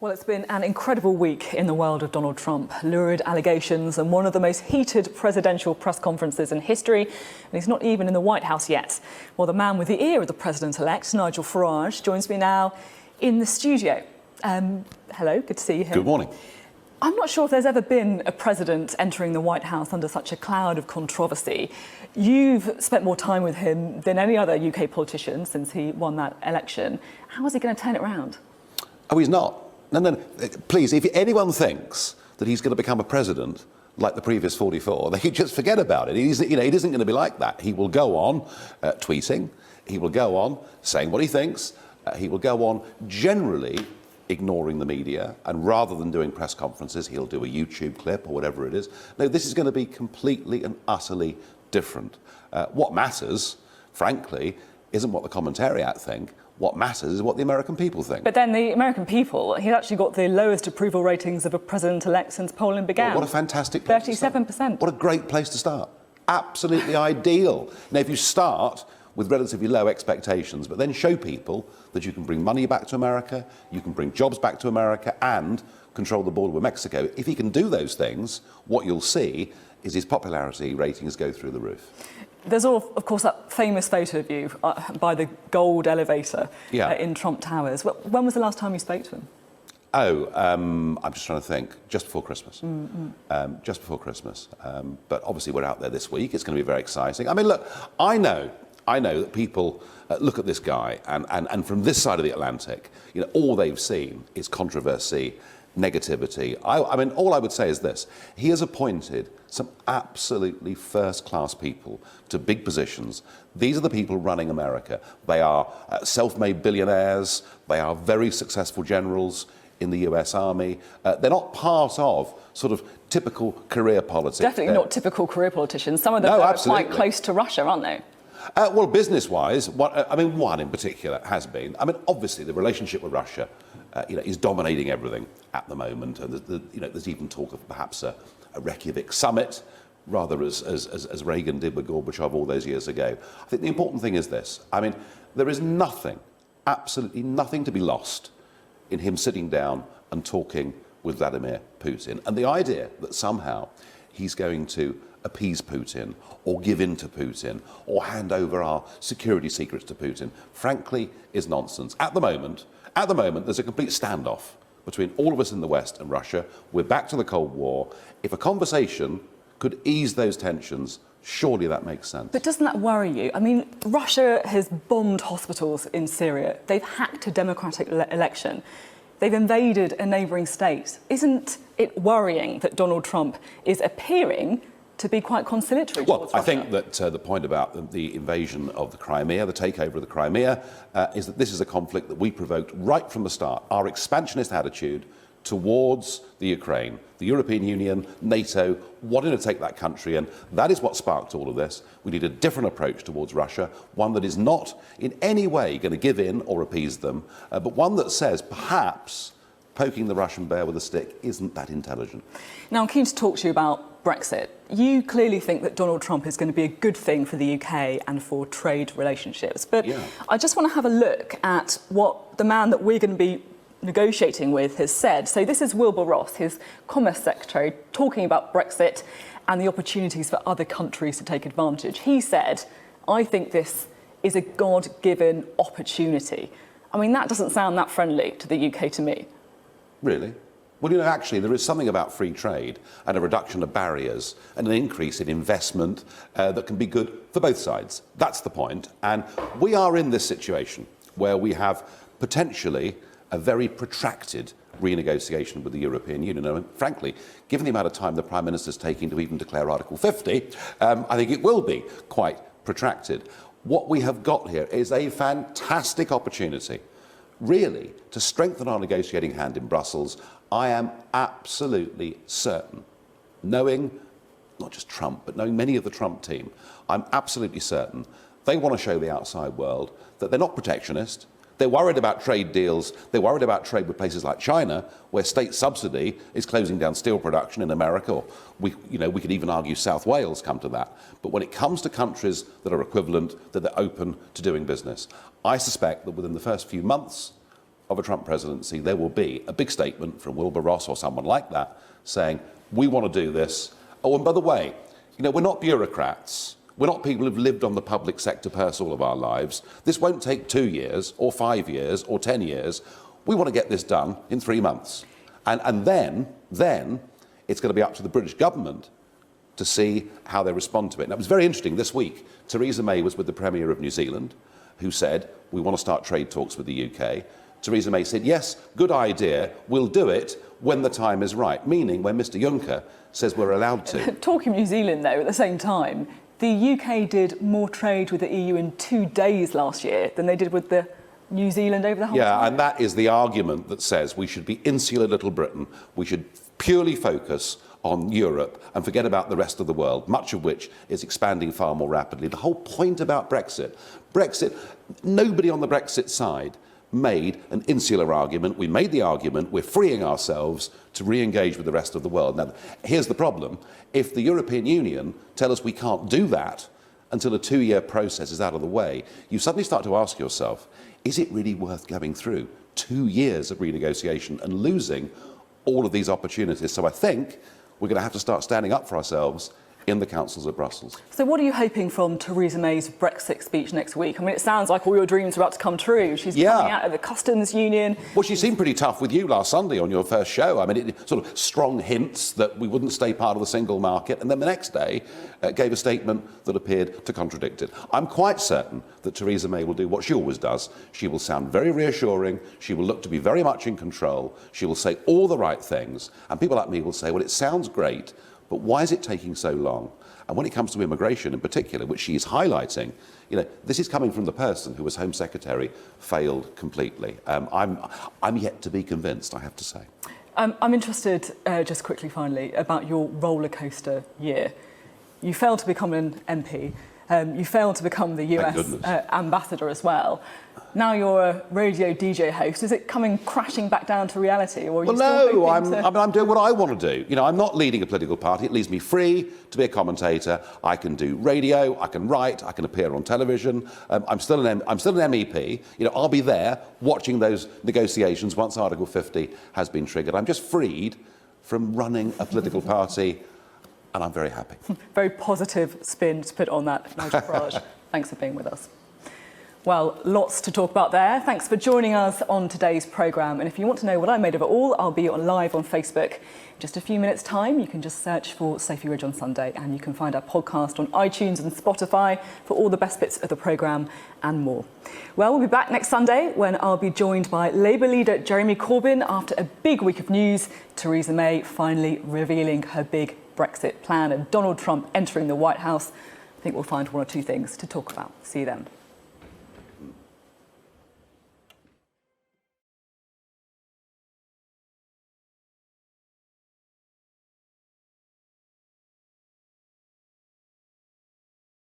Well, it's been an incredible week in the world of Donald Trump. Lurid allegations and one of the most heated presidential press conferences in history. And he's not even in the White House yet. Well, the man with the ear of the president-elect, Nigel Farage, joins me now in the studio. Hello, good to see you here. Good morning. I'm not sure if there's ever been a president entering the White House under such a cloud of controversy. You've spent more time with him than any other UK politician since he won that election. How is he going to turn it around? Oh, he's not. No. Please, if anyone thinks that he's going to become a president like the previous 44, they just forget about it. He isn't going to be like that. He will go on tweeting. He will go on saying what he thinks. He will go on generally ignoring the media, and rather than doing press conferences, he'll do a YouTube clip or whatever it is. No, this is going to be completely and utterly different. What matters, frankly, isn't what the commentariat think. What matters is what the American people think. But then the American people, he's actually got the lowest approval ratings of a president-elect since polling began. Well, what a fantastic place 37%. What a great place to start. Absolutely ideal. Now, if you start with relatively low expectations, but then show people that you can bring money back to America, you can bring jobs back to America, and control the border with Mexico, if he can do those things, what you'll see is his popularity ratings go through the roof. There's, of course, that famous photo of you by the gold elevator in Trump Towers. When was the last time you spoke to him? I'm just trying to think. Just before Christmas. Just before Christmas. But obviously we're out there this week. It's going to be very exciting. I mean, look, I know that people look at this guy and from this side of the Atlantic, all they've seen is controversy, negativity. I mean, all I would say is this. He has appointed some absolutely first-class people to big positions. These are the people running America. They are self-made billionaires. They are very successful generals in the US Army. They're not part of sort of typical career politics. Definitely not typical career politicians. Some of them are quite close to Russia, aren't they? Well, business-wise, one in particular has been. I mean, obviously, the relationship with Russia, is dominating everything at the moment. And there's even talk of perhaps a Reykjavik summit, rather as Reagan did with Gorbachev all those years ago. I think the important thing is this. I mean, there is nothing, absolutely nothing to be lost in him sitting down and talking with Vladimir Putin. And the idea that somehow he's going to appease Putin or give in to Putin or hand over our security secrets to Putin, frankly, is nonsense. At the moment, there's a complete standoff between all of us in the West and Russia. We're back to the Cold War. If a conversation could ease those tensions, surely that makes sense. But doesn't that worry you? I mean, Russia has bombed hospitals in Syria. They've hacked a democratic election. They've invaded a neighbouring state. Isn't it worrying that Donald Trump is appearing to be quite conciliatory towards Russia? I think that the point about the invasion of the Crimea, the takeover of the Crimea, is that this is a conflict that we provoked right from the start. Our expansionist attitude towards the Ukraine, the European Union, NATO, wanting to take that country, and that is what sparked all of this. We need a different approach towards Russia, one that is not in any way going to give in or appease them, but one that says perhaps poking the Russian bear with a stick isn't that intelligent. Now, I'm keen to talk to you about Brexit. You clearly think that Donald Trump is going to be a good thing for the UK and for trade relationships. But I just want to have a look at what the man that we're going to be negotiating with has said. So this is Wilbur Ross, his Commerce Secretary, talking about Brexit and the opportunities for other countries to take advantage. He said, "I think this is a God-given opportunity." I mean, that doesn't sound that friendly to the UK to me. Really? Well, actually, there is something about free trade and a reduction of barriers and an increase in investment that can be good for both sides. That's the point. And we are in this situation where we have potentially a very protracted renegotiation with the European Union. And frankly, given the amount of time the Prime Minister's taking to even declare Article 50, I think it will be quite protracted. What we have got here is a fantastic opportunity, really, to strengthen our negotiating hand in Brussels. I am absolutely certain, knowing not just Trump, but knowing many of the Trump team, I'm absolutely certain they want to show the outside world that they're not protectionist. They're worried about trade deals. They're worried about trade with places like China, where state subsidy is closing down steel production in America, or we could even argue South Wales come to that. But when it comes to countries that are equivalent, that they're open to doing business, I suspect that within the first few months, of a Trump presidency, there will be a big statement from Wilbur Ross or someone like that saying, we want to do this. Oh, and by the way, we're not bureaucrats. We're not people who've lived on the public sector purse all of our lives. This won't take 2 years or 5 years or 10 years. We want to get this done in 3 months. And then it's going to be up to the British government to see how they respond to it. Now, it was very interesting this week. Theresa May was with the Premier of New Zealand, who said, we want to start trade talks with the UK. Theresa May said, yes, good idea, we'll do it when the time is right, meaning when Mr Juncker says we're allowed to. Talking New Zealand, though, at the same time, the UK did more trade with the EU in 2 days last year than they did with the New Zealand over the whole time. Yeah, and that is the argument that says we should be insular little Britain. We should purely focus on Europe and forget about the rest of the world, much of which is expanding far more rapidly. The whole point about Brexit, nobody on the Brexit side made an insular argument. We made the argument we're freeing ourselves to re-engage with the rest of the world. Now, here's the problem. If the European Union tell us we can't do that until a 2-year process is out of the way, you suddenly start to ask yourself, is it really worth going through 2 years of renegotiation and losing all of these opportunities? So I think we're going to have to start standing up for ourselves in the councils of Brussels. So what are you hoping from Theresa May's Brexit speech next week? I mean, it sounds like all your dreams are about to come true. She's coming out of the customs union. Well, she seemed pretty tough with you last Sunday on your first show. I mean, it sort of strong hints that we wouldn't stay part of the single market, and then the next day gave a statement that appeared to contradict it. I'm quite certain that Theresa May will do what she always does. She will sound very reassuring. She will look to be very much in control. She will say all the right things. And people like me will say, well, it sounds great, but why is it taking so long? And when it comes to immigration in particular, which she is highlighting, this is coming from the person who was Home Secretary, failed completely. I'm yet to be convinced, I have to say. I'm interested, just quickly finally, about your roller coaster year. You failed to become an MP. You failed to become the US ambassador as well. Now you're a radio DJ host. Is it coming crashing back down to reality? Or are you still I'm doing what I want to do. I'm not leading a political party. It leaves me free to be a commentator. I can do radio, I can write, I can appear on television. I'm still an MEP. I'll be there watching those negotiations once Article 50 has been triggered. I'm just freed from running a political party, and I'm very happy. Very positive spin to put on that, Nigel Farage. Thanks for being with us. Well, lots to talk about there. Thanks for joining us on today's programme. And if you want to know what I made of it all, I'll be live on Facebook in just a few minutes' time. You can just search for Sophy Ridge on Sunday, and you can find our podcast on iTunes and Spotify for all the best bits of the programme and more. Well, we'll be back next Sunday when I'll be joined by Labour leader Jeremy Corbyn after a big week of news. Theresa May finally revealing her big Brexit plan and Donald Trump entering the White House. I think we'll find one or two things to talk about. See you then.